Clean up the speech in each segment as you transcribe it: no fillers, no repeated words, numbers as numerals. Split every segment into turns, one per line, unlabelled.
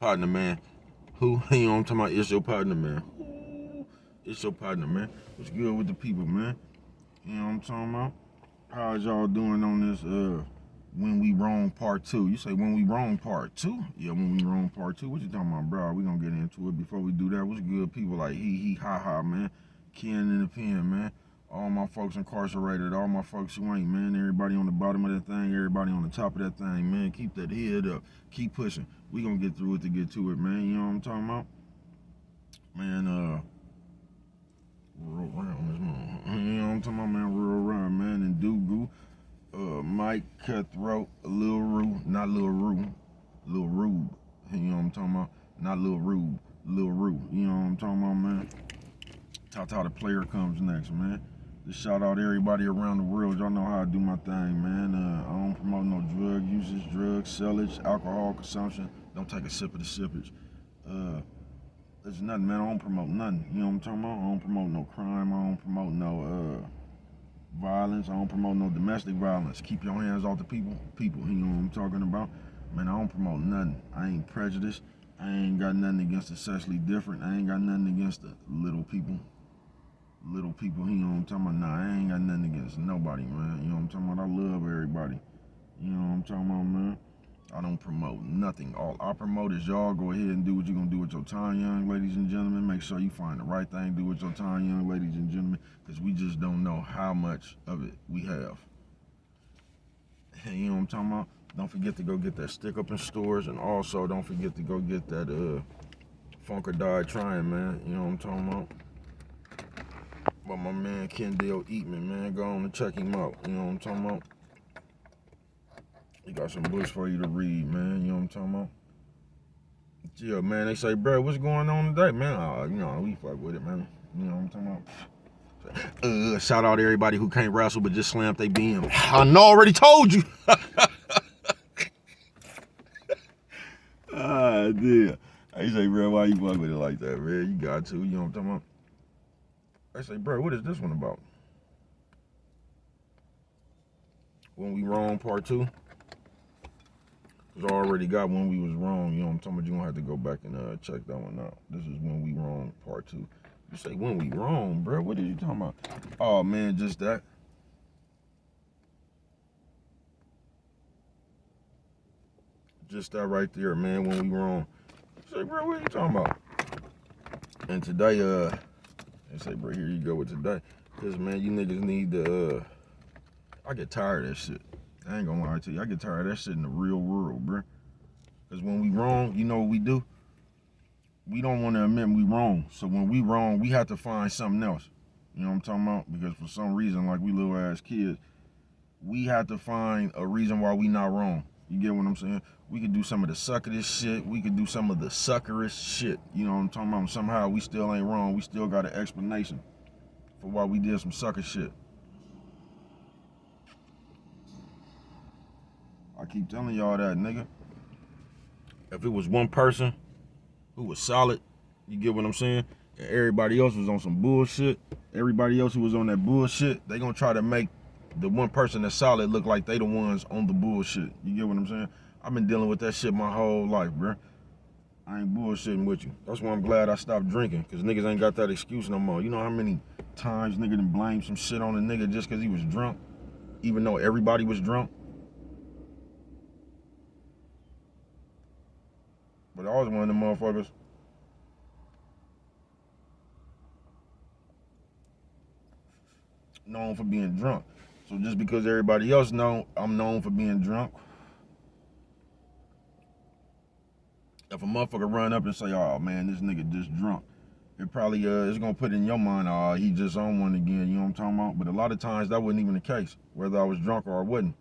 Partner, man. Who? You know what I'm talking about? It's your partner, man. Ooh, it's your partner, man. What's good with the people, man? You know what I'm talking about? How's y'all doing on this When We Wrong Part 2? You say When We Wrong Part 2? Yeah, When We Wrong Part 2. What you talking about, bro? We gonna get into it. Before we do that, what's good people like he ha ha, man. Ken in the pen, man. All my folks incarcerated, all my folks who ain't, man. Everybody on the bottom of that thing, everybody on the top of that thing, man. Keep that head up. Keep pushing. We gonna get through it to get to it, man. You know what I'm talking about? Man, real round this morning. You know what I'm talking about, man? Real round, man. And Dugu, Mike Cutthroat, Lil Rue, not Lil Rue, Lil Rube. You know what I'm talking about? Not Lil Rube, Lil Rue. You know what I'm talking about, man? Tata the player comes next, man. Just shout out everybody around the world. Y'all know how I do my thing, man. I don't promote no drug usage, drug sellage, alcohol consumption. Don't take a sip of the sippage. There's nothing, man. I don't promote nothing. You know what I'm talking about? I don't promote no crime. I don't promote no violence. I don't promote no domestic violence. Keep your hands off the people. People, you know what I'm talking about? Man, I don't promote nothing. I ain't prejudiced. I ain't got nothing against the sexually different. I ain't got nothing against the little people. Little people, you know what I'm talking about? Nah, I ain't got nothing against nobody, man. You know what I'm talking about? I love everybody. You know what I'm talking about, man? I don't promote nothing. All I promote is y'all go ahead and do what you're gonna do with your time, young ladies and gentlemen. Make sure you find the right thing to do with your time, young ladies and gentlemen, because we just don't know how much of it we have. You know what I'm talking about? Don't forget to go get that stick up in stores, and also don't forget to go get that Funk or Die Trying, man. You know what I'm talking about? But my man Kendall Eatman, man, go on and check him out. You know what I'm talking about? He got some books for you to read, man. You know what I'm talking about? Yeah, man, they say, bro, what's going on today, man? You know, we fuck with it, man. You know what I'm talking about? Shout out to everybody who can't wrestle but just slammed they BM. I know, already told you. Ah, dear. I say, bro, why you fuck with it like that, man? You got to, you know what I'm talking about? I say, bro, what is this one about? When We Wrong Part 2? Cause I already got When We Was Wrong, you know what I'm talking about? You gonna have to go back and check that one out. This is When We Wrong Part 2. You say, when we wrong, bro? What are you talking about? Oh, man, just that. Just that right there, man, when we wrong. You say, bro, what are you talking about? And today, they say, bro, here you go with today. Cause, man, you niggas need to, I get tired of that shit. I ain't gonna lie to you. I get tired of that shit in the real world, bro. Cause when we wrong, you know what we do? We don't want to admit we wrong. So when we wrong, we have to find something else. You know what I'm talking about? Because for some reason, like we little ass kids, we have to find a reason why we not wrong. You get what I'm saying? We could do some of the suckerest shit. We could do some of the suckerest shit. You know what I'm talking about? Somehow we still ain't wrong. We still got an explanation for why we did some sucker shit. I keep telling y'all that, nigga. If it was one person who was solid, you get what I'm saying? And everybody else was on some bullshit. Everybody else who was on that bullshit, they gonna try to make the one person that's solid look like they the ones on the bullshit. You get what I'm saying? I've been dealing with that shit my whole life, bro. I ain't bullshitting with you. That's why I'm glad I stopped drinking, because niggas ain't got that excuse no more. You know how many times nigga done blame some shit on a nigga just because he was drunk, even though everybody was drunk? But I was one of them motherfuckers. Known for being drunk. So just because everybody else know I'm known for being drunk, if a motherfucker run up and say, oh man, this nigga just drunk, it probably is gonna put in your mind, oh, he just on one again, you know what I'm talking about? But a lot of times that wasn't even the case, whether I was drunk or I wasn't.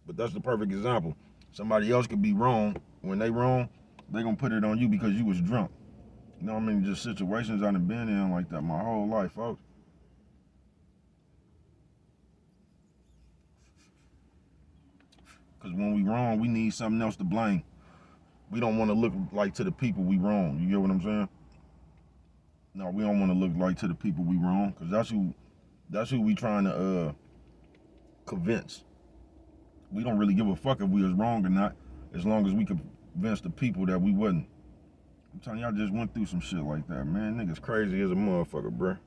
But that's the perfect example. Somebody else could be wrong. When they wrong, they gonna put it on you because you was drunk. You know what I mean? Just situations I done been in like that my whole life, folks. Because when we wrong, we need something else to blame. We don't want to look like to the people we wrong. You get what I'm saying? No, we don't want to look like to the people we wrong, because that's who we trying to convince. We don't really give a fuck if we was wrong or not, as long as we convince the people that we wasn't. I'm telling you, I just went through some shit like that, man. Niggas crazy as a motherfucker, bruh.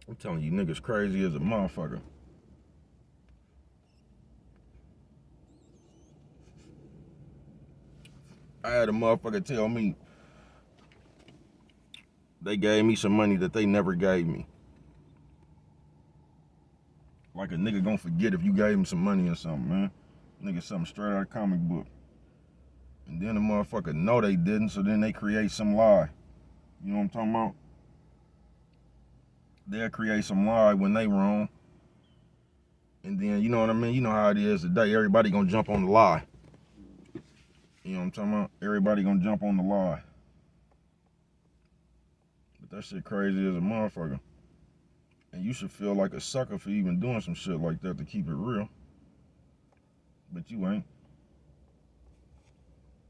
I'm telling you, niggas crazy as a motherfucker. I had a motherfucker tell me they gave me some money that they never gave me. Like a nigga gonna forget if you gave him some money or something, man. Nigga, something straight out of comic book. And then the motherfucker know they didn't, so then they create some lie. You know what I'm talking about? They'll create some lie when they wrong. And then, you know what I mean? You know how it is today. Everybody gonna jump on the lie. You know what I'm talking about? Everybody gonna jump on the lie. But that shit crazy as a motherfucker. And you should feel like a sucker for even doing some shit like that to keep it real. But you ain't.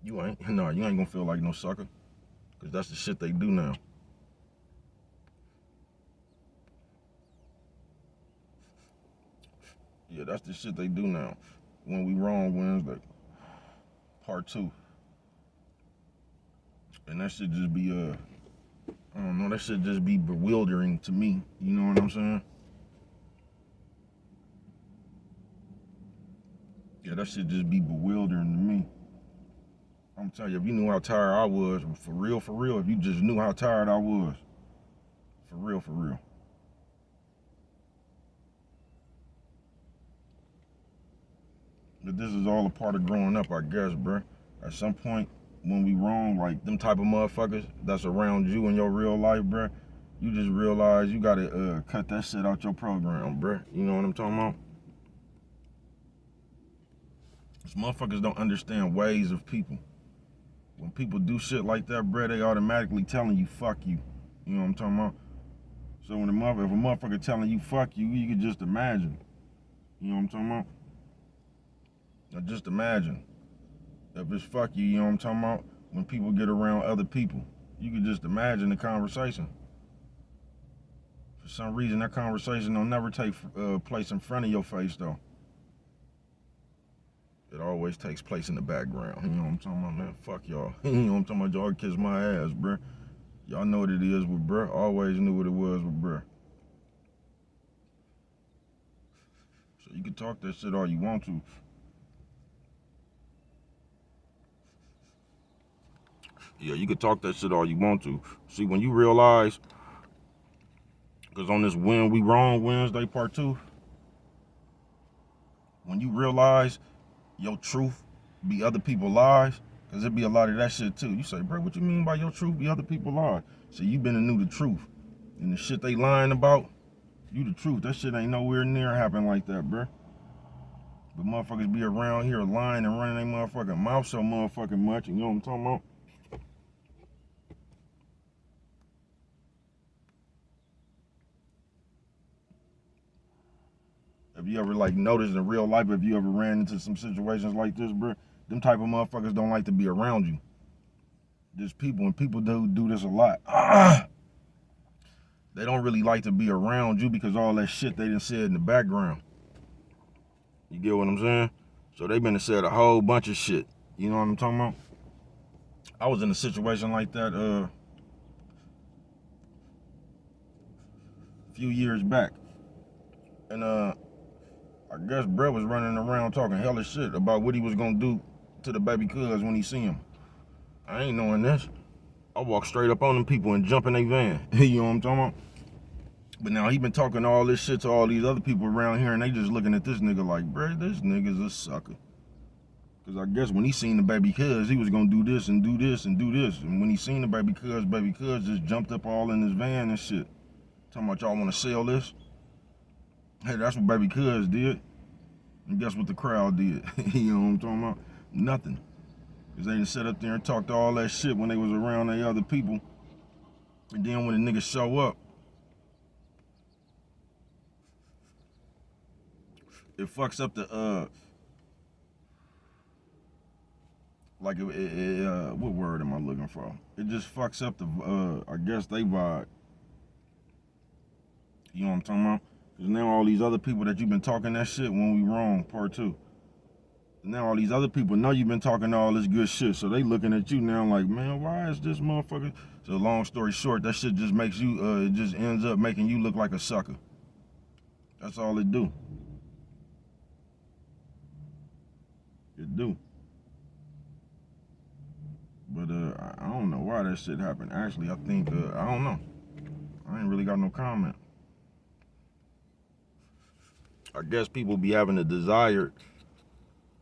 You ain't. No, you ain't gonna feel like no sucker. Because that's the shit they do now. Yeah, that's the shit they do now. When we wrong Wednesday. Part 2. And that should just be, I don't know, that should just be bewildering to me. You know what I'm saying? Yeah, that should just be bewildering to me. I'm telling you, if you knew how tired I was, for real, if you just knew how tired I was, for real. But this is all a part of growing up, I guess, bruh. At some point, when we wrong, like them type of motherfuckers that's around you in your real life, bruh, you just realize you gotta cut that shit out your program, bruh. You know what I'm talking about? These motherfuckers don't understand ways of people. When people do shit like that, bruh, they automatically telling you, fuck you. You know what I'm talking about? So when if a motherfucker telling you, fuck you, you can just imagine. You know what I'm talking about? Now just imagine. If it's fuck you, you know what I'm talking about? When people get around other people, you can just imagine the conversation. For some reason, that conversation don't never take place in front of your face, though. It always takes place in the background. You know what I'm talking about, man? Fuck y'all. You know what I'm talking about? Y'all kiss my ass, bruh. Y'all know what it is with bruh. Always knew what it was with bruh. So you can talk that shit all you want to. Yeah, you can talk that shit all you want to. See, when you realize, because on this When We Wrong Wednesday part 2, when you realize your truth be other people's lies, because it be a lot of that shit too. You say, bro, what you mean by your truth be other people's lies? So you been and knew the truth. And the shit they lying about, you the truth. That shit ain't nowhere near happen like that, bro. But motherfuckers be around here lying and running their motherfucking mouth so motherfucking much, and you know what I'm talking about? If you ever like noticed in real life, if you ever ran into some situations like this, bro, them type of motherfuckers don't like to be around you. There's people, and people do this a lot. They don't really like to be around you because all that shit they done said in the background. You get what I'm saying? So they been said a whole bunch of shit. You know what I'm talking about? I was in a situation like that a few years back. And I guess Brett was running around talking hella shit about what he was gonna do to the baby cuz when he see him. I ain't knowing this. I walk straight up on them people and jump in their van. You know what I'm talking about? But now he been talking all this shit to all these other people around here, and they just looking at this nigga like, bruh, this nigga's a sucker. Because I guess when he seen the baby cuz, he was gonna do this and do this and do this. And when he seen the baby cuz just jumped up all in his van and shit. Talking about y'all wanna sell this? Hey, that's what baby cuz did. And guess what the crowd did? You know what I'm talking about? Nothing. Because they done sat up there and talked all that shit when they was around they other people. And then when the niggas show up, it fucks up the what word am I looking for? It just fucks up the I guess they vibe. You know what I'm talking about? Cause now all these other people that you've been talking that shit when we wrong, part 2. Now all these other people know you've been talking all this good shit, so they looking at you now like, man, why is this motherfucker? So long story short, that shit just makes you, it just ends up making you look like a sucker. That's all it do. It do. But I don't know why that shit happened. Actually, I think, I don't know. I ain't really got no comment. I guess people be having a desire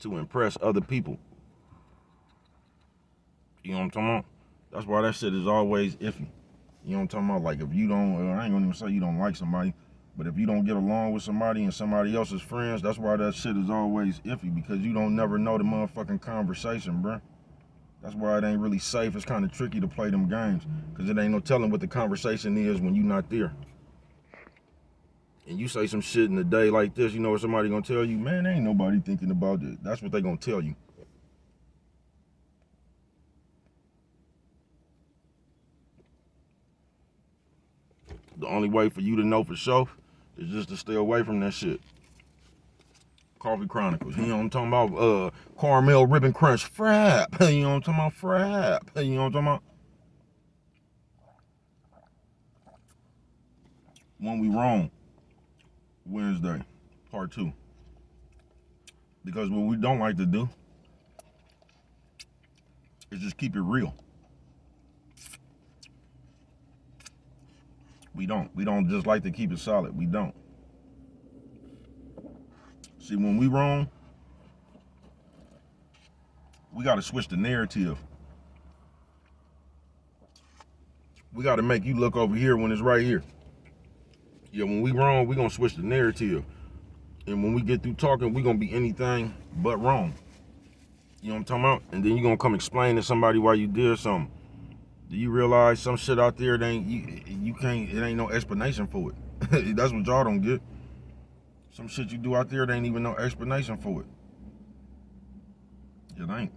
to impress other people. You know what I'm talking about? That's why that shit is always iffy. You know what I'm talking about? Like if you don't, I ain't gonna even say you don't like somebody, but if you don't get along with somebody and somebody else's friends, that's why that shit is always iffy, because you don't never know the motherfucking conversation, bruh. That's why it ain't really safe. It's kind of tricky to play them games, because it ain't no telling what the conversation is when you not there. And you say some shit in a day like this, you know what somebody gonna tell you? Man, ain't nobody thinking about it. That's what they gonna tell you. The only way for you to know for sure is just to stay away from that shit. Coffee Chronicles. You know what I'm talking about? Caramel Ribbon Crunch Frap. You know what I'm talking about? Frap. You know what I'm talking about? When we wrong. Wednesday, part 2. Because what we don't like to do is just keep it real. We don't. We don't just like to keep it solid. We don't. See, when we wrong, we got to switch the narrative. We got to make you look over here when it's right here. Yeah, when we wrong, we going to switch the narrative. And when we get through talking, we going to be anything but wrong. You know what I'm talking about? And then you going to come explain to somebody why you did something. Do you realize some shit out there, it ain't no explanation for it. That's what y'all don't get. Some shit you do out there, there ain't even no explanation for it. It ain't.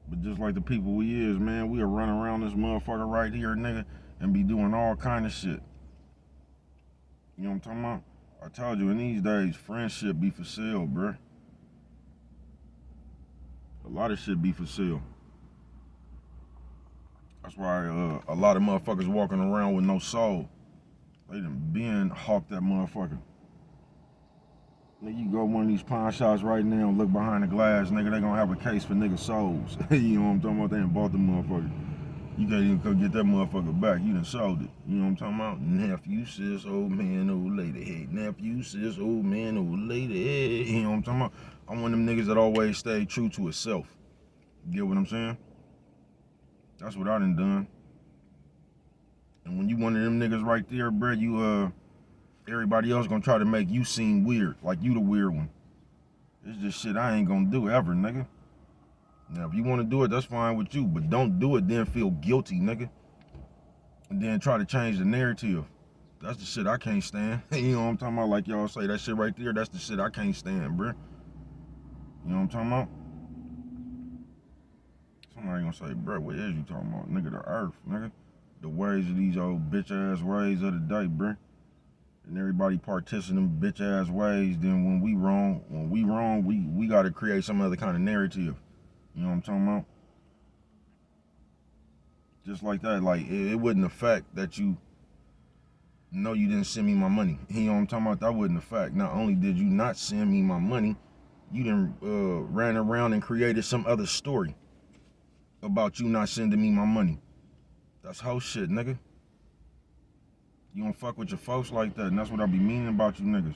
But just like the people we is, man, we are running around this motherfucker right here, nigga, and be doing all kind of shit. You know what I'm talking about? I told you, in these days, friendship be for sale, bruh. A lot of shit be for sale. That's why a lot of motherfuckers walking around with no soul. They done been hawked that motherfucker. Nigga, you go one of these pawn shops right now and look behind the glass, nigga, they gonna have a case for nigga souls. You know what I'm talking about? They done bought the motherfucker. You can't even come get that motherfucker back. You done sold it. You know what I'm talking about? Nephew, sis, old man, old lady. Hey, nephew, sis, old man, old lady. Hey, you know what I'm talking about? I'm one of them niggas that always stay true to itself. You get what I'm saying? That's what I done. And when you one of them niggas right there, bruh, you everybody else gonna try to make you seem weird, like you the weird one. It's just shit I ain't gonna do ever, nigga. Now, if you wanna do it, that's fine with you, but don't do it then feel guilty, nigga. And then try to change the narrative. That's the shit I can't stand. You know what I'm talking about? Like y'all say, that shit right there, that's the shit I can't stand, bruh. You know what I'm talking about? Somebody gonna say, bruh, what is you talking about? Nigga, the earth, nigga. The ways of these old bitch-ass ways of the day, bruh. And everybody partakes in them bitch-ass ways, then when we wrong, we gotta create some other kind of narrative. You know what I'm talking about? Just like that, like, it wouldn't affect that you know you didn't send me my money. You know what I'm talking about? That wouldn't affect. Not only did you not send me my money, you done ran around and created some other story about you not sending me my money. That's whole shit, nigga. You don't fuck with your folks like that, and that's what I be meaning about you niggas.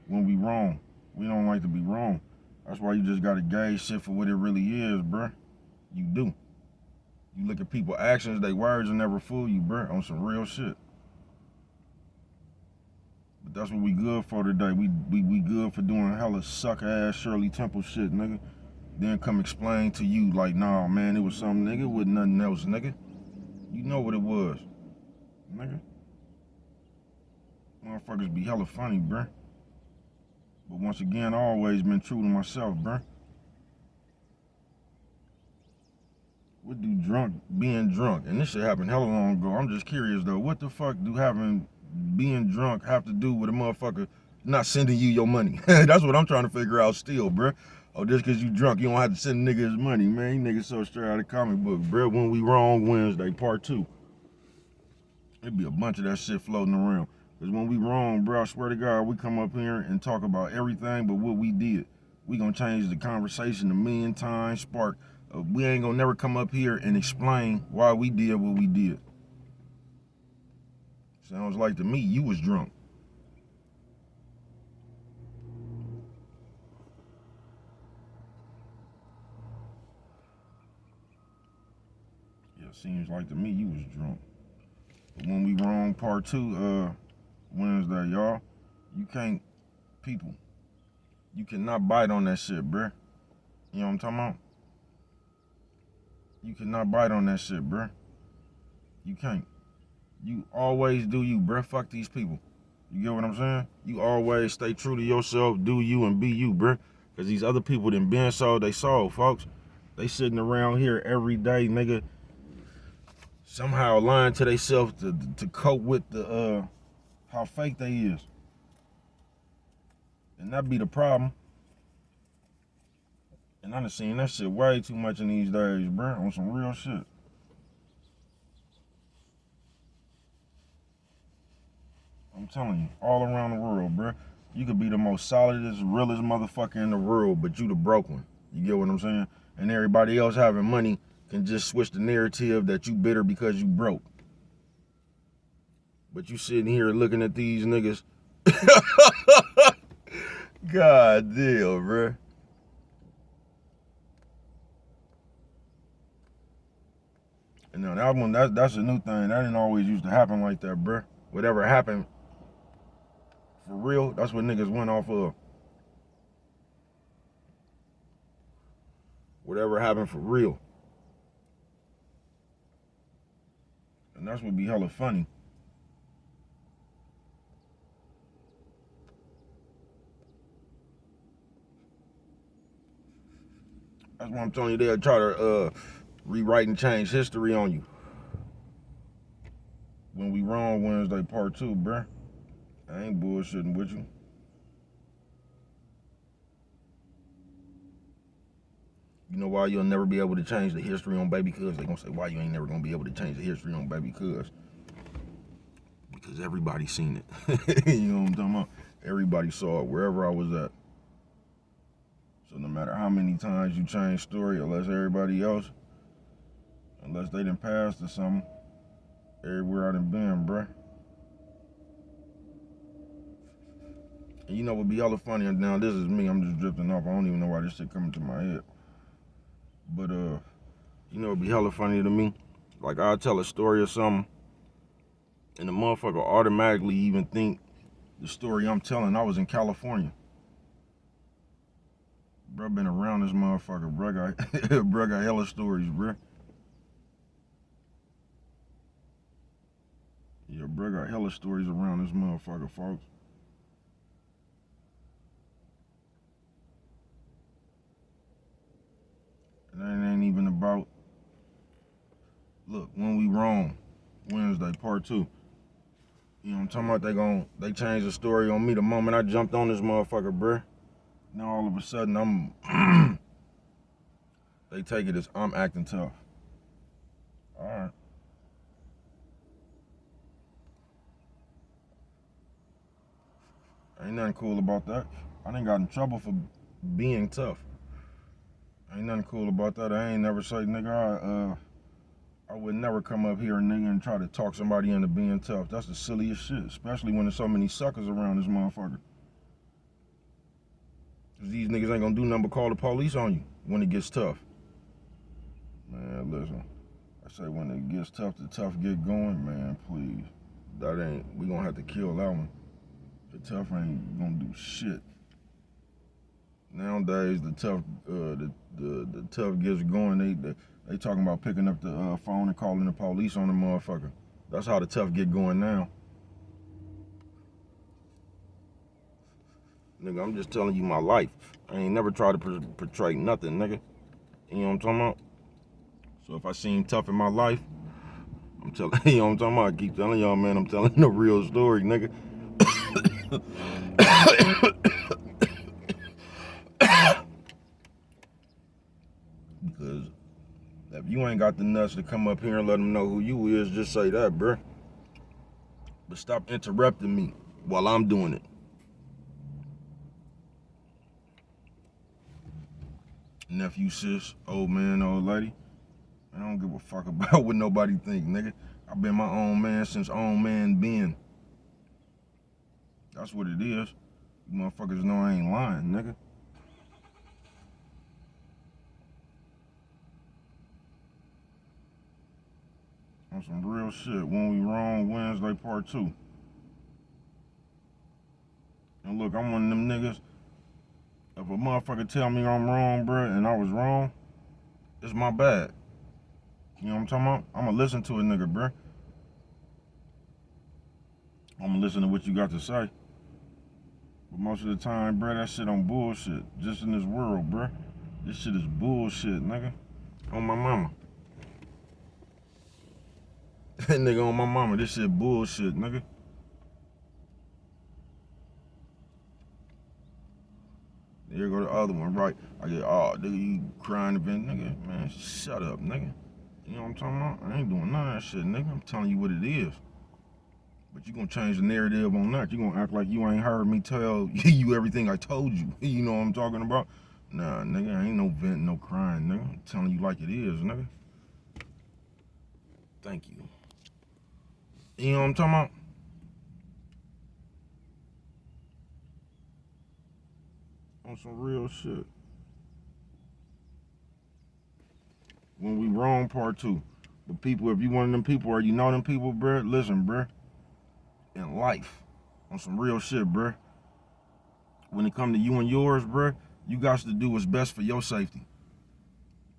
When we wrong, we don't like to be wrong. That's why you just gotta gauge shit for what it really is, bruh. You do. You look at people's actions, they words will never fool you, bruh, on some real shit. But that's what we good for today. We good for doing hella suck-ass Shirley Temple shit, nigga. Then come explain to you like, nah, man, it was something, nigga. It wasn't nothing else, nigga. You know what it was, nigga. Motherfuckers be hella funny, bruh. But once again, I always been true to myself, bruh. What do being drunk, and this shit happened hella long ago. I'm just curious though, what the fuck do having being drunk have to do with a motherfucker not sending you your money? That's what I'm trying to figure out still, bruh. Oh, just because you drunk, you don't have to send a nigga his money, man. You niggas so straight out of comic book, bruh. When We Wrong Wednesday, part 2. It'd be a bunch of that shit floating around. Because when we wrong, bro, I swear to God, we come up here and talk about everything but what we did. We gonna change the conversation a million times, spark. We ain't gonna never come up here and explain why we did what we did. Sounds like to me you was drunk. Yeah, seems like to me you was drunk. But when we wrong, part 2, Wednesday, y'all, you can't, people, you cannot bite on that shit, bruh. You know what I'm talking about? You cannot bite on that shit, bruh. You can't. You always do you, bruh. Fuck these people. You get what I'm saying? You always stay true to yourself, do you, and be you, bruh. Because these other people done been sold they soul, folks. They sitting around here every day, nigga, somehow lying to themselves to cope with the how fake they is. And that be the problem. And I done seen that shit way too much in these days, bruh, on some real shit. I'm telling you, all around the world, bruh. You could be the most solidest, realest motherfucker in the world, but you the broke one. You get what I'm saying? And everybody else having money can just switch the narrative that you bitter because you broke. But you sitting here looking at these niggas. God damn, bruh. And now that one, that's a new thing. That didn't always used to happen like that, bruh. Whatever happened for real, that's what niggas went off of. Whatever happened for real. And that's what be hella funny. That's why I'm telling you, they'll try to rewrite and change history on you. When We Wrong Wednesday, part 2, bruh. I ain't bullshitting with you. You know why you'll never be able to change the history on Baby Cuz? They gonna say, why you ain't never gonna be able to change the history on Baby Cuz? Because everybody seen it. You know what I'm talking about? Everybody saw it wherever I was at. So no matter how many times you change story, unless everybody else, unless they done passed or something, everywhere I done been, bruh. And you know what be hella funny? Now this is me, I'm just drifting off. I don't even know why this shit coming to my head. But you know it'd be hella funny to me. Like I'll tell a story or something, and the motherfucker automatically even think the story I'm telling I was in California. Bro been around this motherfucker, bro got hella stories, bro. Yeah, bro got hella stories around this motherfucker, folks. And it ain't even about, look, When We Wrong Wednesday, part 2. You know what I'm talking about? They changed the story on me the moment I jumped on this motherfucker, bruh. Now all of a sudden I'm, they take it as I'm acting tough. Alright. Ain't nothing cool about that. I done got in trouble for being tough. Ain't nothing cool about that. I ain't never say, nigga, I would never come up here, nigga, and try to talk somebody into being tough. That's the silliest shit, especially when there's so many suckers around this motherfucker. Cause these niggas ain't gonna do nothing but call the police on you when it gets tough. Man, listen. I say when it gets tough, the tough get going, man, please. That ain't, we gonna have to kill that one. The tough ain't gonna do shit. Nowadays, the tough, the tough gets going. They talking about picking up the phone and calling the police on the motherfucker. That's how the tough get going now. Nigga, I'm just telling you my life. I ain't never tried to portray nothing, nigga. You know what I'm talking about? So if I seem tough in my life, I'm telling you know what I'm talking about. I keep telling y'all, man, I'm telling the real story, nigga. Because if you ain't got the nuts to come up here and let them know who you is, just say that, bruh. But stop interrupting me while I'm doing it. Nephew, sis, old man, old lady. I don't give a fuck about what nobody think, nigga. I've been my own man since own man been. That's what it is. You motherfuckers know I ain't lying, nigga. On some real shit. When we wrong, Wednesday part 2. And look, I'm one of them niggas. If a motherfucker tell me I'm wrong, bruh, and I was wrong, it's my bad. You know what I'm talking about? I'ma listen to a nigga, bruh. I'ma listen to what you got to say. But most of the time, bruh, that shit on bullshit. Just in this world, bruh. This shit is bullshit, nigga. On my mama. Nigga, on my mama, this shit bullshit, nigga. Here go the other one, right? I get, oh, nigga, you crying event, nigga. Man, shut up, nigga. You know what I'm talking about? I ain't doing none of that shit, nigga. I'm telling you what it is. But you gonna change the narrative on that. You gonna act like you ain't heard me tell you everything I told you. You know what I'm talking about? Nah, nigga, I ain't no vent, no crying, nigga. I'm telling you like it is, nigga. Thank you. You know what I'm talking about? On some real shit. When we wrong, part 2. But people, if you one of them people or you know them people, bruh, listen, bruh. In life, on some real shit, bruh. When it come to you and yours, bruh, you got to do what's best for your safety.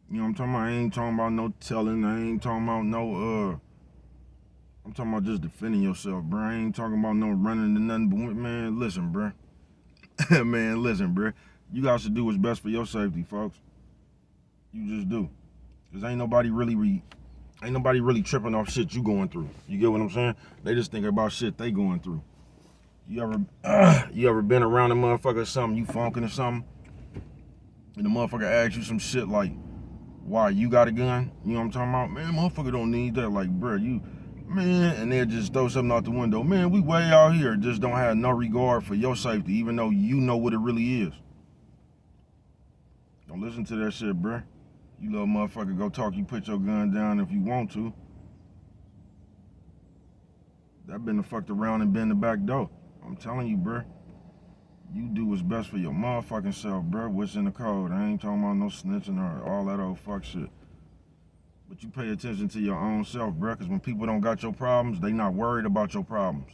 You know what I'm talking about? I ain't talking about no telling. I ain't talking about no, I'm talking about just defending yourself, bruh. I ain't talking about no running to nothing but, man, listen, bruh. Man, listen, bruh. You got to do what's best for your safety, folks. You just do. Cause ain't nobody really tripping off shit you going through. You get what I'm saying? They just thinking about shit they going through. You ever been around a motherfucker or something, you funking or something, and the motherfucker asks you some shit like, why you got a gun? You know what I'm talking about? Man, motherfucker don't need that. Like, bruh, man, and they'll just throw something out the window. Man, we way out here, just don't have no regard for your safety, even though you know what it really is. Don't listen to that shit, bruh. You little motherfucker, go talk, you put your gun down if you want to. That been the fucked around and been the back door. I'm telling you, bruh. You do what's best for your motherfucking self, bruh. What's in the code? I ain't talking about no snitching or all that old fuck shit. But you pay attention to your own self, bruh, because when people don't got your problems, they not worried about your problems.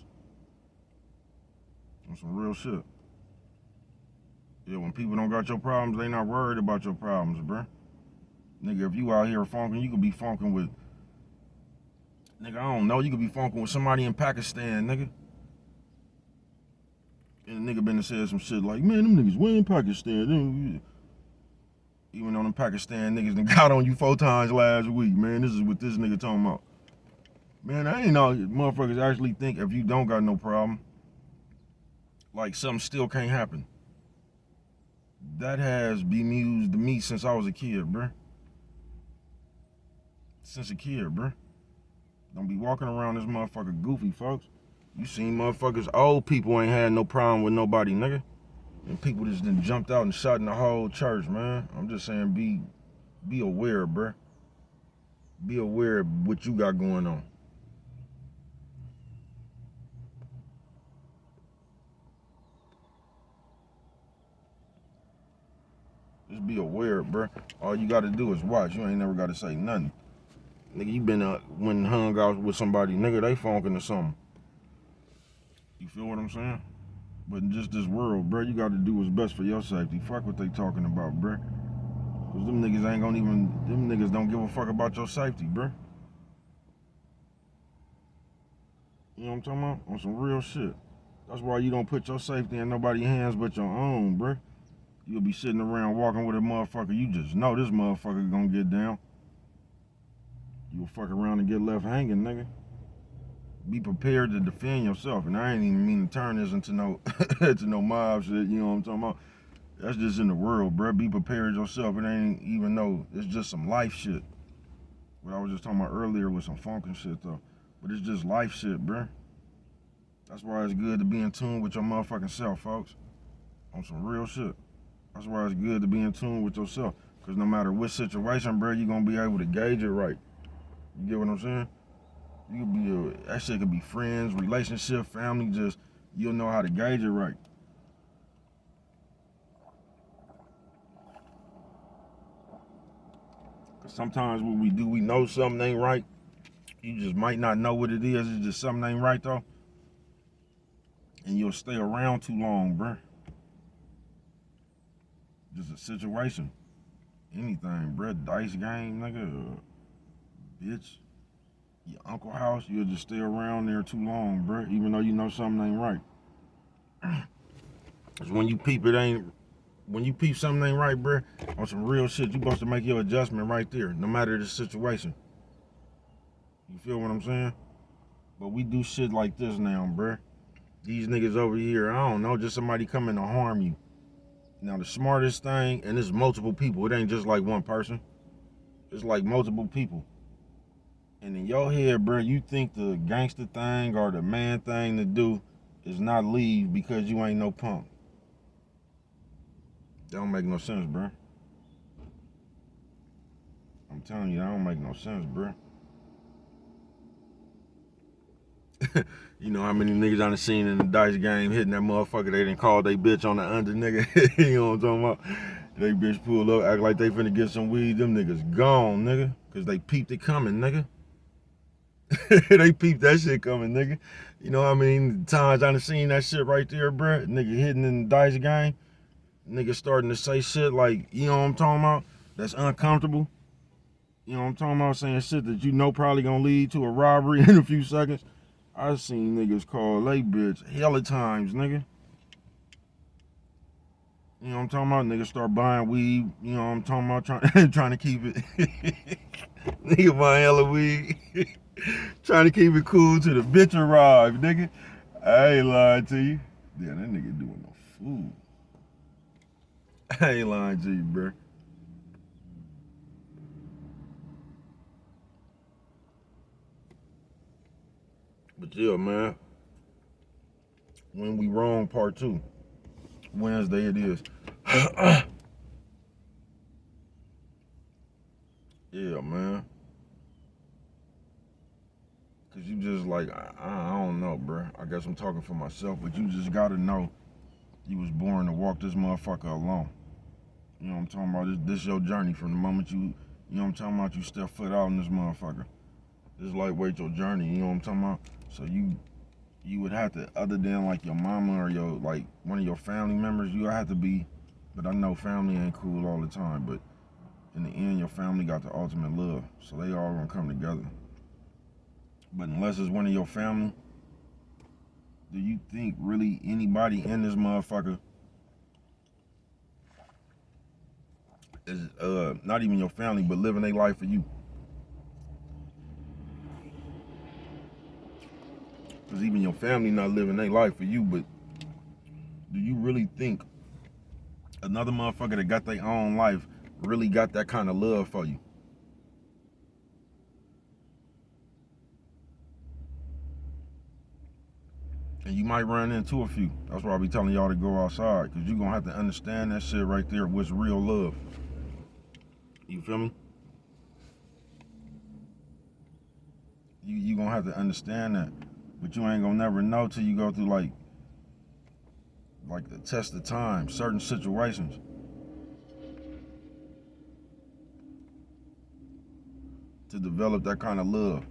On some real shit. Yeah, when people don't got your problems, they not worried about your problems, bruh. Nigga, if you out here funking, you could be funking with, nigga, I don't know, you could be funking with somebody in Pakistan, nigga. And the nigga been to say some shit like, man, them niggas way in Pakistan. Even though them Pakistan niggas done got on you 4 times last week, man. This is what this nigga talking about. Man, I ain't know motherfuckers actually think if you don't got no problem, like something still can't happen. That has bemused me since I was a kid, bruh. Since a kid, bruh. Don't be walking around this motherfucker goofy, folks. You seen motherfuckers, old people ain't had no problem with nobody, nigga. And people just done jumped out and shot in the whole church, man. I'm just saying, be aware, bruh. Be aware of what you got going on. Just be aware, bruh. All you gotta do is watch. You ain't never gotta say nothing. Nigga, you been when hung out with somebody, nigga, they funkin' or something. You feel what I'm saying? But in just this world, bruh, you gotta do what's best for your safety. Fuck what they talking about, bruh. Cause them niggas ain't gonna even, them niggas don't give a fuck about your safety, bruh. You know what I'm talking about? On some real shit. That's why you don't put your safety in nobody's hands but your own, bruh. You'll be sitting around walking with a motherfucker, you just know this motherfucker gonna get down. You'll fuck around and get left hanging, nigga. Be prepared to defend yourself. And I ain't even mean to turn this into no to no mob shit, you know what I'm talking about? That's just in the world, bruh. Be prepared yourself. It ain't even though it's just some life shit. What I was just talking about earlier was some funk and shit though. But it's just life shit, bruh. That's why it's good to be in tune with your motherfucking self, folks. On some real shit. That's why it's good to be in tune with yourself. Cause no matter what situation, bruh, you're gonna be able to gauge it right. You get what I'm saying? You could be that shit could be friends, relationship, family, just you'll know how to gauge it right. Cause sometimes what we do, we know something ain't right. You just might not know what it is. It's just something ain't right though. And you'll stay around too long, bruh. Just a situation. Anything, bruh. Dice game, nigga. Bitch. Your uncle house, you'll just stay around there too long, bruh. Even though you know something ain't right. Cause when you peep something ain't right, bruh, on some real shit, you supposed to make your adjustment right there, no matter the situation. You feel what I'm saying? But we do shit like this now, bruh. These niggas over here, I don't know, just somebody coming to harm you. Now the smartest thing, and it's multiple people, it ain't just like one person. It's like multiple people. And in your head, bruh, you think the gangster thing or the man thing to do is not leave because you ain't no punk. That don't make no sense, bruh. I'm telling you, that don't make no sense, bruh. You know how many niggas I done seen in the dice game hitting that motherfucker, they done called they bitch on the under, nigga. You know what I'm talking about? They bitch pull up, act like they finna get some weed, them niggas gone, nigga. Cause they peeped it coming, nigga. They peeped that shit coming, nigga. You know how many times I done seen that shit right there, bruh? Nigga hitting in the dice game. Nigga starting to say shit like, you know what I'm talking about? That's uncomfortable. You know what I'm talking about? Saying shit that you know probably gonna lead to a robbery in a few seconds. I seen niggas call they bitch hella times, nigga. You know what I'm talking about? Niggas start buying weed. You know what I'm talking about? Trying to keep it. Nigga buying hella weed. Trying to keep it cool till the bitch arrive, nigga. I ain't lying to you. Yeah, that nigga doing no food. I ain't lying to you, bro. But yeah, man. When we wrong, part 2. Wednesday it is. Yeah, man. Cause you just like, I don't know, bro. I guess I'm talking for myself, but you just gotta know you was born to walk this motherfucker alone. You know what I'm talking about? This your journey from the moment you know what I'm talking about, you step foot out in this motherfucker. This lightweight your journey, you know what I'm talking about? So you would have to, other than like your mama or your like one of your family members, you have to be, but I know family ain't cool all the time, but in the end your family got the ultimate love. So they all gonna come together. But unless it's one of your family, do you think really anybody in this motherfucker is not even your family, but living their life for you? Because even your family not living their life for you, but do you really think another motherfucker that got their own life really got that kind of love for you? And you might run into a few. That's why I be telling y'all to go outside, because you're going to have to understand that shit right there, what's real love. You feel me? You going to have to understand that. But you ain't going to never know till you go through like the test of time, certain situations. To develop that kind of love.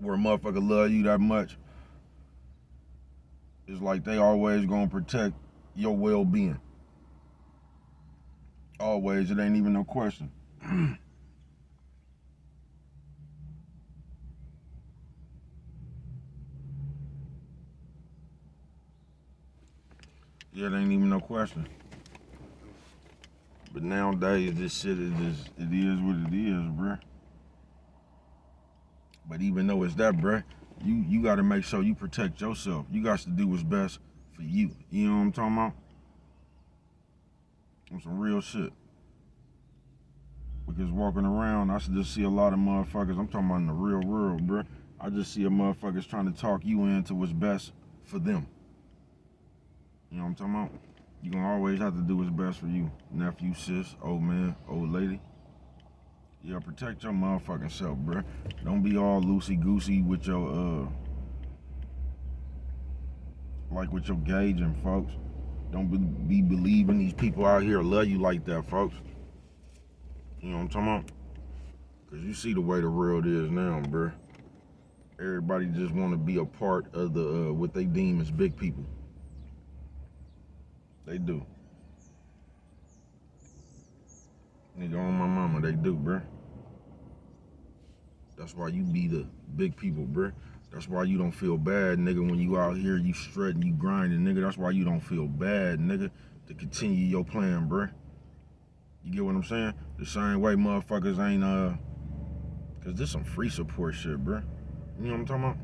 Where a motherfucker love you that much, it's like they always gonna protect your well-being. Always, it ain't even no question. Yeah, it ain't even no question. But nowadays, this shit is just, it is what it is, bruh. But even though it's that, bruh, you got to make sure you protect yourself. You got to do what's best for you. You know what I'm talking about? On some real shit. Because walking around, I just see a lot of motherfuckers. I'm talking about in the real world, bruh. I just see a motherfuckers trying to talk you into what's best for them. You know what I'm talking about? You gonna always have to do what's best for you. Nephew, sis, old man, old lady. Yeah, protect your motherfucking self, bruh. Don't be all loosey-goosey with your, like with your gauging, folks. Don't be believing these people out here love you like that, folks. You know what I'm talking about? Because you see the way the world is now, bruh. Everybody just want to be a part of the what they deem as big people. They do. Nigga, on my mama, they do, bruh. That's why you be the big people, bruh. That's why you don't feel bad, nigga, when you out here, you strutting, you grinding, nigga. That's why you don't feel bad, nigga, to continue your plan, bruh. You get what I'm saying? The same way motherfuckers ain't, cause this some free support shit, bruh. You know what I'm talking about?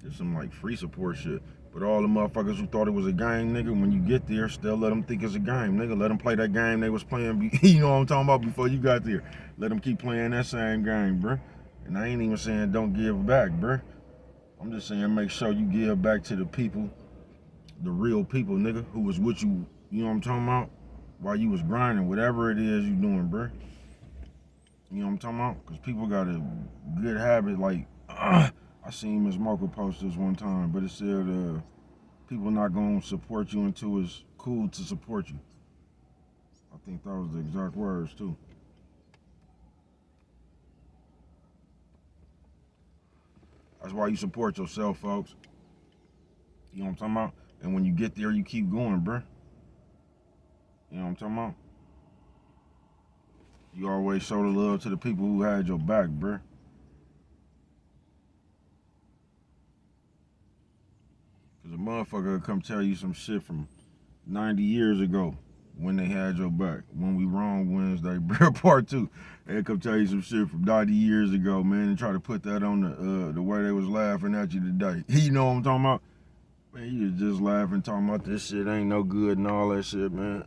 There's some like free support shit. But all the motherfuckers who thought it was a game, nigga, when you get there, still let them think it's a game, nigga. Let them play that game they was playing, you know what I'm talking about, before you got there. Let them keep playing that same game, bruh. And I ain't even saying don't give back, bruh. I'm just saying make sure you give back to the people, the real people, nigga, who was with you, you know what I'm talking about, while you was grinding, whatever it is you doing, bruh. You know what I'm talking about? Because people got a good habit, like, I seen Miss Mocha post this one time, but it said, people not gonna support you until it's cool to support you. I think that was the exact words, too. That's why you support yourself, folks. You know what I'm talking about? And when you get there, you keep going, bruh. You know what I'm talking about? You always show the love to the people who had your back, bruh. Because a motherfucker will come tell you some shit from 90 years ago when they had your back. When we wrong Wednesday, bruh, part 2. They'll come tell you some shit from 90 years ago, man, and try to put that on the way they was laughing at you today. You know what I'm talking about? Man, you was just laughing, talking about this shit ain't no good and all that shit, man.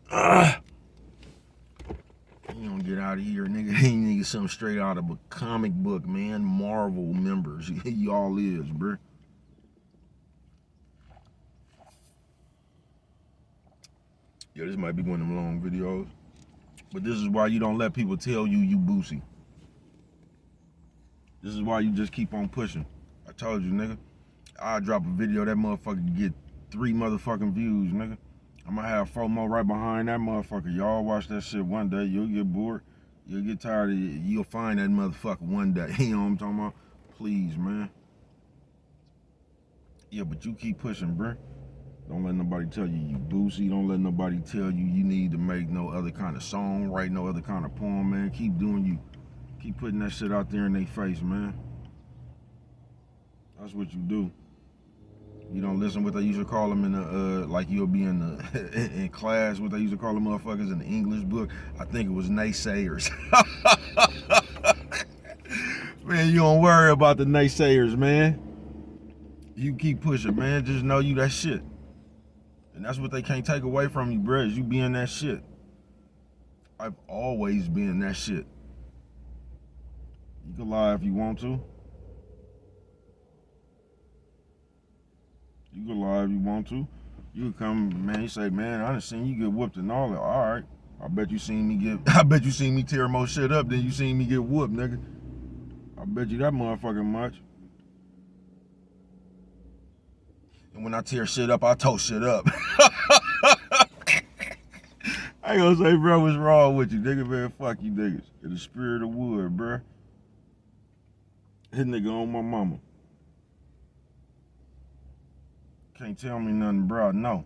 You don't get out of here, nigga. Ain't nigga something straight out of a comic book, man. Marvel members. Y'all is, bruh. Yeah, this might be one of them long videos. But this is why you don't let people tell you boosie. This is why you just keep on pushing. I told you, nigga. I'll drop a video, that motherfucker get 3 motherfucking views, nigga. I'm gonna have FOMO right behind that motherfucker. Y'all watch that shit one day, you'll get bored. You'll get tired of it. You'll find that motherfucker one day. You know what I'm talking about? Please, man. Yeah, but you keep pushing, bruh. Don't let nobody tell you boosie. Don't let nobody tell you need to make no other kind of song, write no other kind of poem, man. Keep doing you. Keep putting that shit out there in their face, man. That's what you do. You don't listen what they used to call them in the, like you'll be in the, in class, what they used to call them motherfuckers in the English book. I think it was naysayers. Man, you don't worry about the naysayers, man. You keep pushing, man. Just know you that shit. And that's what they can't take away from you, bruh, is you being that shit. I've always been that shit. You can lie if you want to. You can lie if you want to. You can come, man, you say, man, I done seen you get whooped and all that. All right. I bet you seen me tear more shit up than you seen me get whooped, nigga. I bet you that motherfucking much. And when I tear shit up, I tow shit up. I ain't gonna say, bro, what's wrong with you, nigga, man? Fuck you niggas. In the spirit of wood, bro. Hit nigga on my mama. Can't tell me nothing, bro. I know.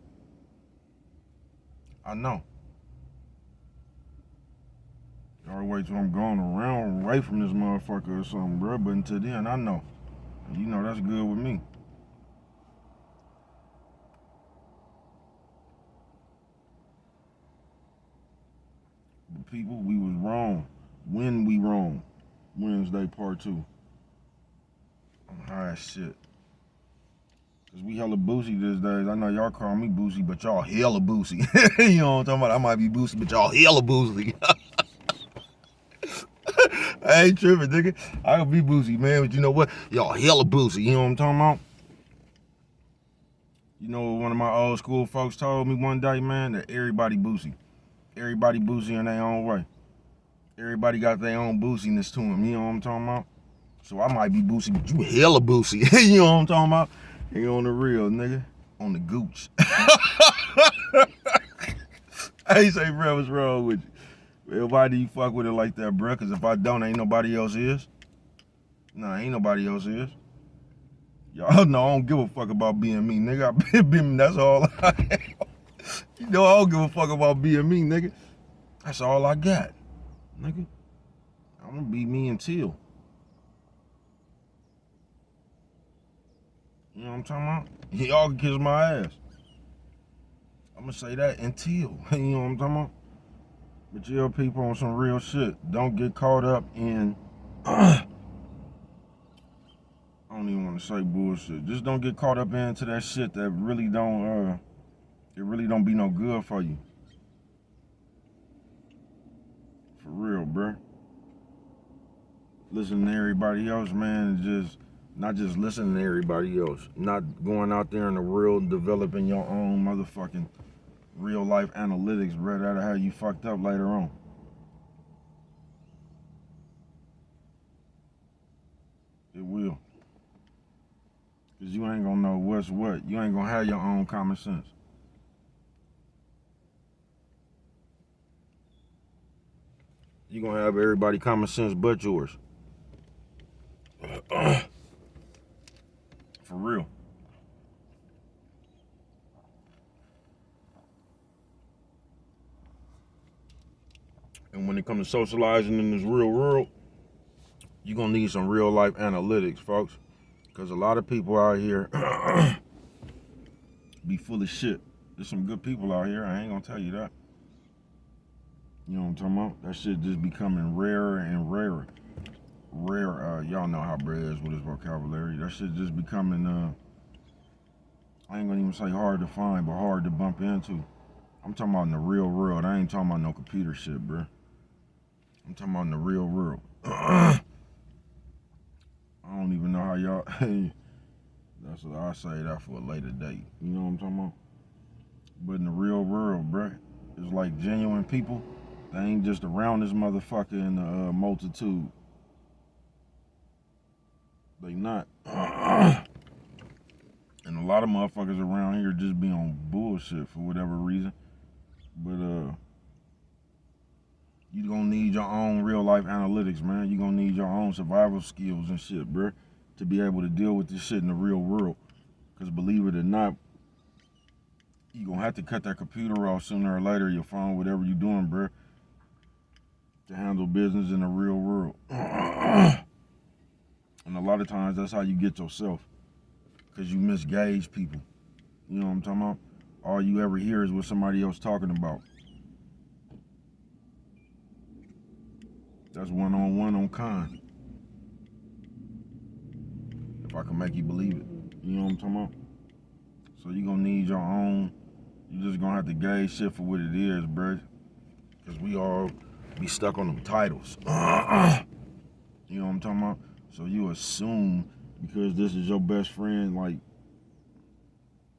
I know. Y'all wait till I'm going around away from this motherfucker or something, bro. But until then, I know. You know that's good with me. But people, we was wrong. When we wrong. Wednesday part 2. I'm high as shit. Cause we hella boosie these days. I know y'all call me boosie, but y'all hella boosie. You know what I'm talking about? I might be boosie, but y'all hella boosie. I ain't tripping, nigga. I could be boosie, man, but you know what? Y'all hella boosie. You know what I'm talking about? You know what one of my old school folks told me one day, man? That everybody boosie. Everybody boosie in their own way. Everybody got their own boostiness to them. You know what I'm talking about? So I might be boosie, but you hella boosie. You know what I'm talking about? You on the real, nigga. On the gooch. I ain't say, bro, what's wrong with you? Well, why do you fuck with it like that, bro? Because if I don't, ain't nobody else is. Nah, ain't nobody else is. Y'all know I don't give a fuck about being me, nigga. I been that's all I am. You know I don't give a fuck about being me, nigga. That's all I got, nigga. I'm gonna be me until. You know what I'm talking about? Y'all can kiss my ass. I'm gonna say that until. You know what I'm talking about? But yeah, people on some real shit. Don't get caught up in I don't even want to say bullshit. Just don't get caught up into that shit that really don't it really don't be no good for you. For real, bruh. Listen to everybody else, man, and just not just listening to everybody else. Not going out there in the real and developing your own motherfucking real life analytics, bruh. That'll have you fucked up later on. It will. Cause you ain't gonna know what's what. You ain't gonna have your own common sense. You gonna have everybody common sense but yours. For real. And when it comes to socializing in this real world, you're gonna need some real life analytics, folks. Cause a lot of people out here be full of shit. There's some good people out here, I ain't gonna tell you that. You know what I'm talking about? That shit just becoming rarer and rarer. Rare, y'all know how Bray is with his vocabulary. That shit just becoming, I ain't gonna even say hard to find, but hard to bump into. I'm talking about in the real world. I ain't talking about no computer shit, bro. I'm talking about in the real world. I don't even know how y'all, that's what I say that for a later date. You know what I'm talking about? But in the real world, bro, it's like genuine people. They ain't just around this motherfucker in the multitude. They not. And a lot of motherfuckers around here just be on bullshit for whatever reason. But you gonna need your own real life analytics, man. You gonna need your own survival skills and shit, bro, to be able to deal with this shit in the real world. Cause believe it or not, you gonna have to cut that computer off sooner or later, your phone, whatever you doing, bro, to handle business in the real world. And a lot of times that's how you get yourself. Cause you misgauge people. You know what I'm talking about? All you ever hear is what somebody else talking about. That's one-on-one on con. If I can make you believe it. You know what I'm talking about? So you gonna need your own, you just gonna have to gauge shit for what it is, bro. Cause we all be stuck on them titles. You know what I'm talking about? So you assume because this is your best friend, like,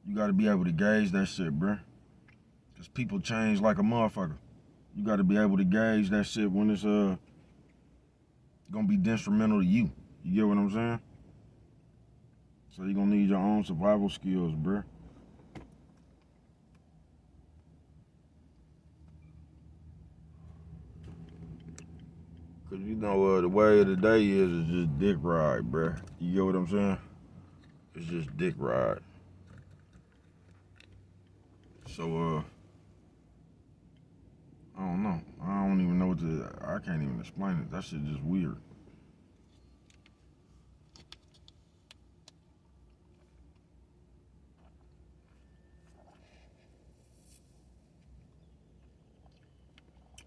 you gotta be able to gauge that shit, bro. Cause people change like a motherfucker. You gotta be able to gauge that shit when it's gonna be detrimental to you. You get what I'm saying? So you're gonna need your own survival skills, bruh. Cause you know the way of the day is just dick ride, bruh. You get what I'm saying? It's just dick ride. So I don't know. I don't even know what to. I can't even explain it. That shit just weird.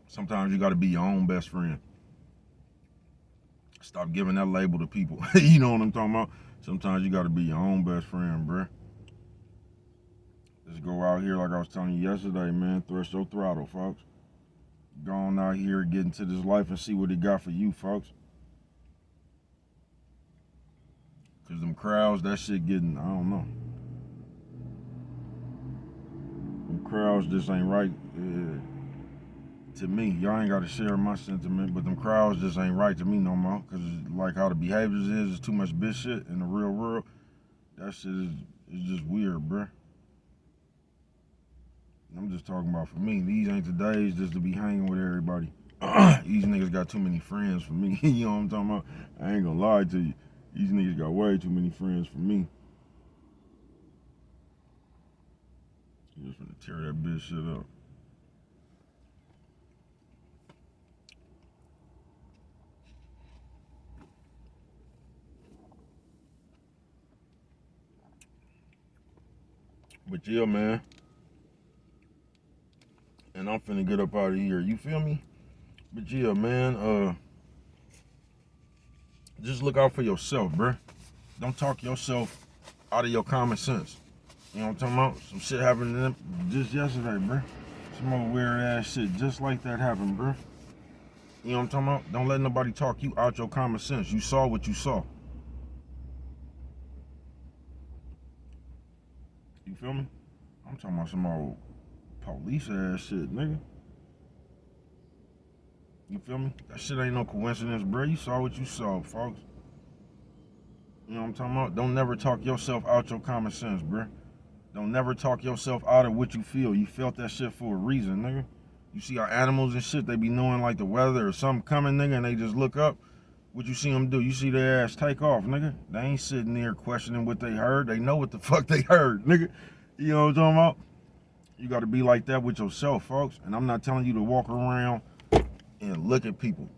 Sometimes you gotta be your own best friend. Stop giving that label to people. You know what I'm talking about? Sometimes you gotta be your own best friend, bruh. Just go out here like I was telling you yesterday, man. Thrust your throttle, folks. Go on out here, get into this life and see what it got for you, folks. Cause them crowds, that shit getting, I don't know. Them crowds just ain't right. To me, y'all ain't gotta share my sentiment, but them crowds just ain't right to me no more. Cause like how the behaviors is too much bitch shit in the real world. That shit is just weird, bruh. I'm just talking about for me. These ain't the days just to be hanging with everybody. These niggas got too many friends for me. You know what I'm talking about? I ain't gonna lie to you. These niggas got way too many friends for me. You just finna tear that bitch shit up. But yeah, man. And I'm finna get up out of here. You feel me? But yeah, man. Just look out for yourself, bruh. Don't talk yourself out of your common sense. You know what I'm talking about? Some shit happened to them just yesterday, bruh. Some more weird ass shit just like that happened, bruh. You know what I'm talking about? Don't let nobody talk you out your common sense. You saw what you saw. You feel me? I'm talking about some old police ass shit, nigga. You feel me? That shit ain't no coincidence, bro. You saw what you saw, folks. You know what I'm talking about? Don't never talk yourself out your common sense, bro. Don't never talk yourself out of what you feel. You felt that shit for a reason, nigga. You see our animals and shit, they be knowing like the weather or something coming, nigga, and they just look up. What you see them do? You see their ass take off, nigga. They ain't sitting there questioning what they heard. They know what the fuck they heard, nigga. You know what I'm talking about? You gotta be like that with yourself, folks. And I'm not telling you to walk around and look at people.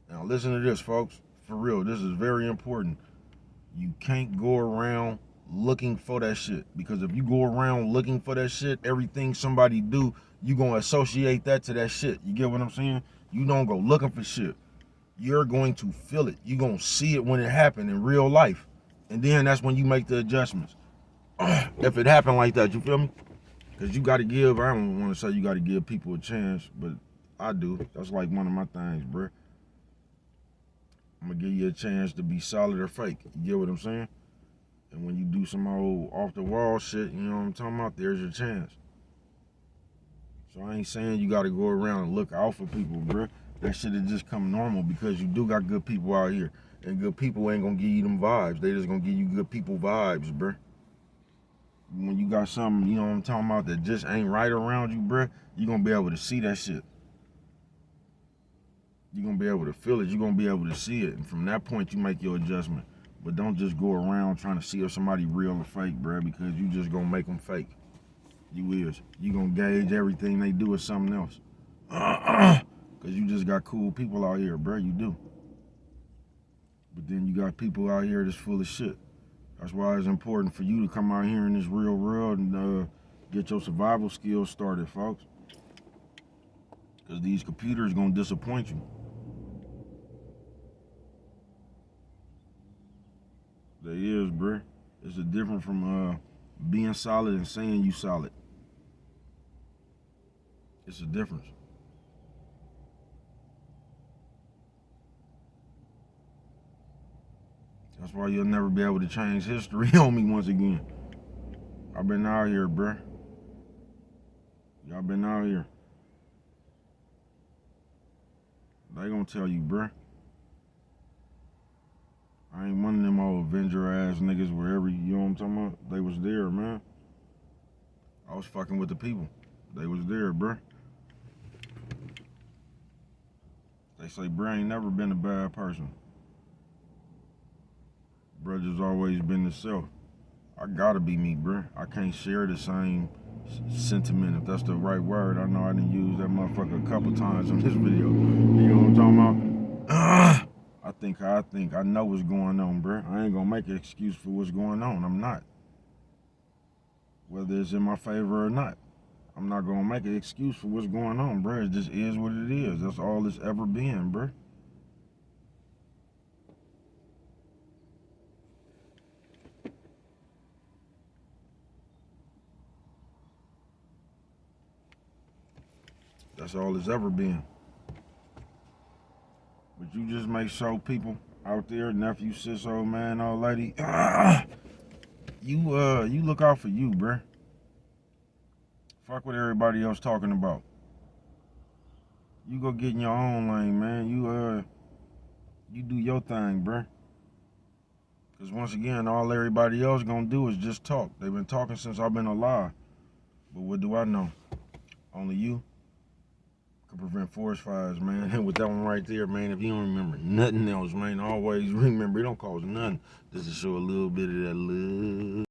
Now listen to this, folks. For real, this is very important. You can't go around looking for that shit. Because if you go around looking for that shit, everything somebody do, you gonna associate that to that shit. You get what I'm saying? You don't go looking for shit. You're going to feel it. You're gonna see it when it happened in real life. And then that's when you make the adjustments. If it happened like that, you feel me? Because you gotta give, I don't wanna say you gotta give people a chance, but I do. That's like one of my things, bruh. I'm gonna give you a chance to be solid or fake. You get what I'm saying? And when you do some old off the wall shit, you know what I'm talking about, there's your chance. So I ain't saying you gotta go around and look out for people, bruh. That shit has just come normal because you do got good people out here. And good people ain't gonna give you them vibes. They just gonna give you good people vibes, bruh. When you got something, you know what I'm talking about, that just ain't right around you, bruh, you gonna be able to see that shit. You're gonna be able to feel it. You're gonna be able to see it. And from that point, you make your adjustment. But don't just go around trying to see if somebody real or fake, bruh, because you just gonna make them fake. You is. You gonna gauge everything they do as something else. Because you just got cool people out here, bruh. You do. But then you got people out here that's full of shit. That's why it's important for you to come out here in this real world and get your survival skills started, folks. Because these computers gonna disappoint you. They is, bruh. It's a difference from being solid and saying you solid. It's a difference. That's why you'll never be able to change history on me once again. I've been out here, bruh. Y'all been out here. They gonna tell you, bruh. I ain't one of them old Avenger ass niggas wherever, you know what I'm talking about? They was there, man. I was fucking with the people. They was there, bruh. They say, bruh, ain't never been a bad person. Bruh just always been the self. I gotta be me, bruh. I can't share the same sentiment, if that's the right word. I know I didn't use that motherfucker a couple times in this video. You know what I'm talking about? I think how I think. I know what's going on, bruh. I ain't gonna make an excuse for what's going on. I'm not. Whether it's in my favor or not. I'm not gonna make an excuse for what's going on, bruh. It just is what it is. That's all it's ever been, bruh. That's all it's ever been. But you just make sure people out there, nephew, sis, old man, old lady, you look out for you, bruh. Fuck what everybody else talking about. You go get in your own lane, man. You do your thing, bruh. Because once again, all everybody else gonna do is just talk. They've been talking since I've been alive. But what do I know? Only you can prevent forest fires, man. And with that one right there, man, if you don't remember nothing else, man, always remember it don't cost nothing just to show a little bit of that love.